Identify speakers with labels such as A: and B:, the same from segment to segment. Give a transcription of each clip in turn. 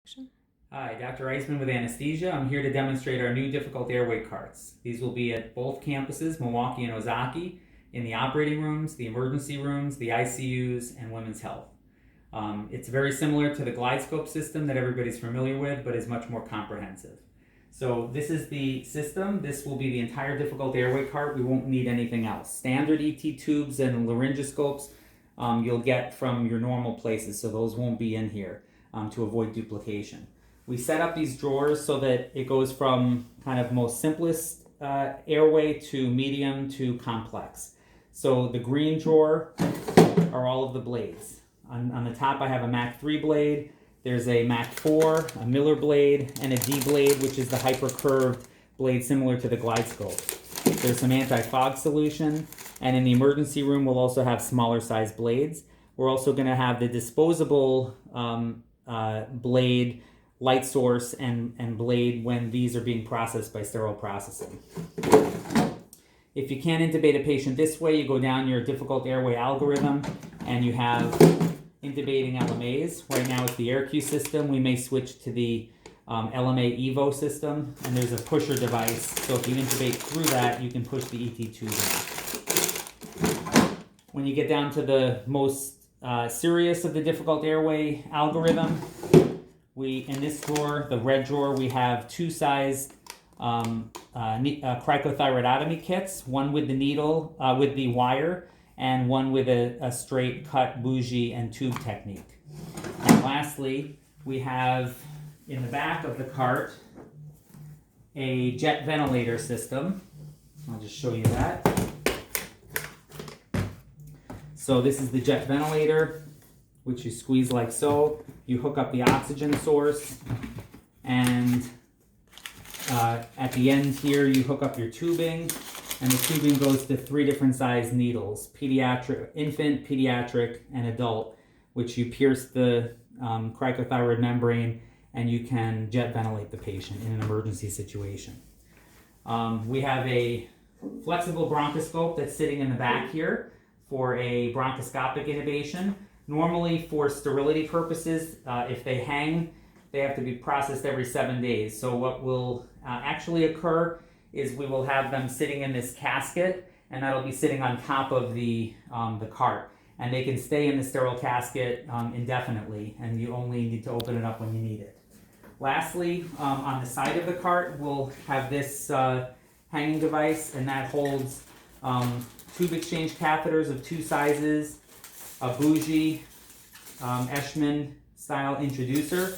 A: Action.
B: Hi, Dr. Eisman with anesthesia. I'm here to demonstrate our new difficult airway carts. These will be at both campuses, Milwaukee and Ozaki, in the operating rooms, the emergency rooms, the ICUs, and women's health. It's very similar to the GlideScope system that everybody's familiar with, but is much more comprehensive. So this is the system. This will be the entire difficult airway cart. We won't need anything else. Standard ET tubes and laryngoscopes you'll get from your normal places, so those won't be in here to avoid duplication. We set up these drawers so that it goes from kind of most simplest airway to medium to complex. So the green drawer are all of the blades. On the top I have a Mach 3 blade, there's a Mach 4, a Miller blade, and a D blade, which is the hyper-curved blade similar to the GlideScope. There's some anti-fog solution, and in the emergency room we'll also have smaller size blades. We're also going to have the disposable blade, light source, and blade when these are being processed by sterile processing. If you can't intubate a patient this way, you go down your difficult airway algorithm and you have intubating LMAs. Right now it's the AirQ system. We may switch to the LMA Evo system, and there's a pusher device, so if you intubate through that, you can push the ET tube in. When you get down to the most serious of the difficult airway algorithm, in this drawer, the red drawer, we have two size cricothyroidotomy kits, one with the needle, with the wire, and one with a straight cut bougie and tube technique. And lastly, we have in the back of the cart a jet ventilator system. I'll just show you that. So this is the jet ventilator, which you squeeze like so. You hook up the oxygen source, and at the end here you hook up your tubing, and the tubing goes to 3 different size needles: pediatric, infant, pediatric, and adult, which you pierce the cricothyroid membrane and you can jet ventilate the patient in an emergency situation. We have a flexible bronchoscope that's sitting in the back here for a bronchoscopic intubation. Normally, for sterility purposes, if they hang, they have to be processed every 7 days. So what will actually occur is we will have them sitting in this casket, and that'll be sitting on top of the cart. And they can stay in the sterile casket indefinitely, and you only need to open it up when you need it. Lastly, on the side of the cart, we'll have this hanging device, and that holds tube exchange catheters of 2 sizes, a bougie Eschmann style introducer,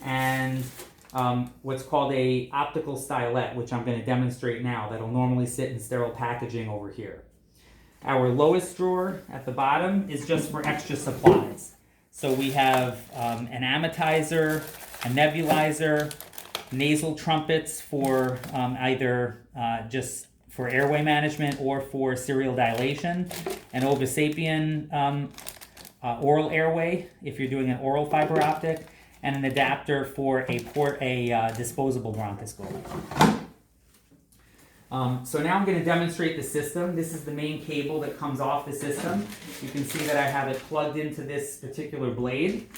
B: and what's called a optical stylet, which I'm going to demonstrate now. That'll normally sit in sterile packaging over here. Our lowest drawer at the bottom is just for extra supplies. So we have an amortizer, a nebulizer, nasal trumpets for either just for airway management or for serial dilation, an Ovasapien oral airway if you're doing an oral fiber optic, and an adapter for a disposable bronchoscope. So now I'm going to demonstrate the system. This is the main cable that comes off the system. You can see that I have it plugged into this particular blade.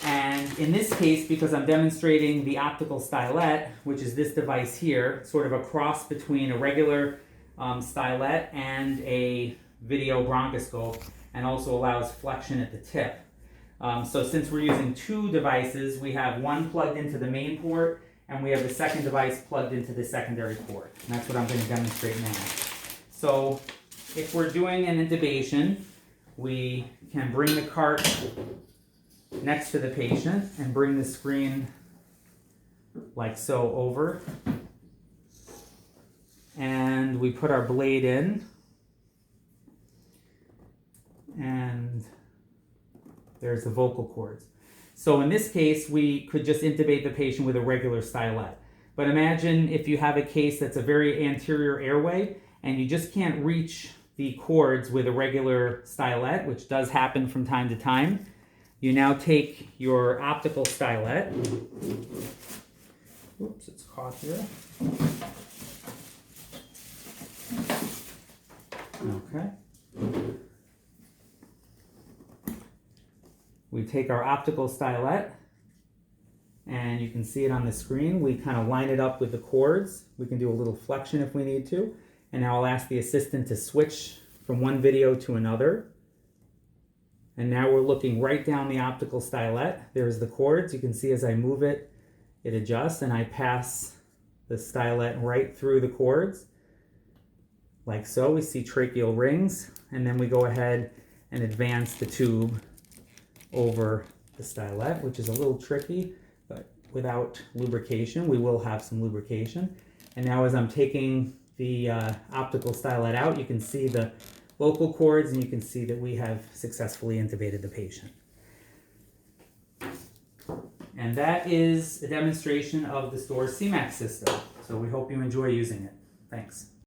B: And in this case, because I'm demonstrating the optical stylet, which is this device here, sort of a cross between a regular stylet and a video bronchoscope, and also allows flexion at the tip. So since we're using 2 devices, we have one plugged into the main port, and we have the second device plugged into the secondary port. And that's what I'm going to demonstrate now. So if we're doing an intubation, we can bring the cart next to the patient and bring the screen like so over. And we put our blade in. And there's the vocal cords. So in this case, we could just intubate the patient with a regular stylet. But imagine if you have a case that's a very anterior airway and you just can't reach the cords with a regular stylet, which does happen from time to time. You now take your optical stylet. Oops, it's caught here. Okay. We take our optical stylet and you can see it on the screen. We kind of line it up with the cords. We can do a little flexion if we need to. And now I'll ask the assistant to switch from one video to another. And now we're looking right down the optical stylet. There's the cords. You can see as I move it, it adjusts, and I pass the stylet right through the cords. Like so. We see tracheal rings, and then we go ahead and advance the tube over the stylet, which is a little tricky, but without lubrication. We will have some lubrication. And now as I'm taking the optical stylet out, you can see the vocal cords, and you can see that we have successfully intubated the patient. And that is a demonstration of the store's CMAX system. So we hope you enjoy using it. Thanks.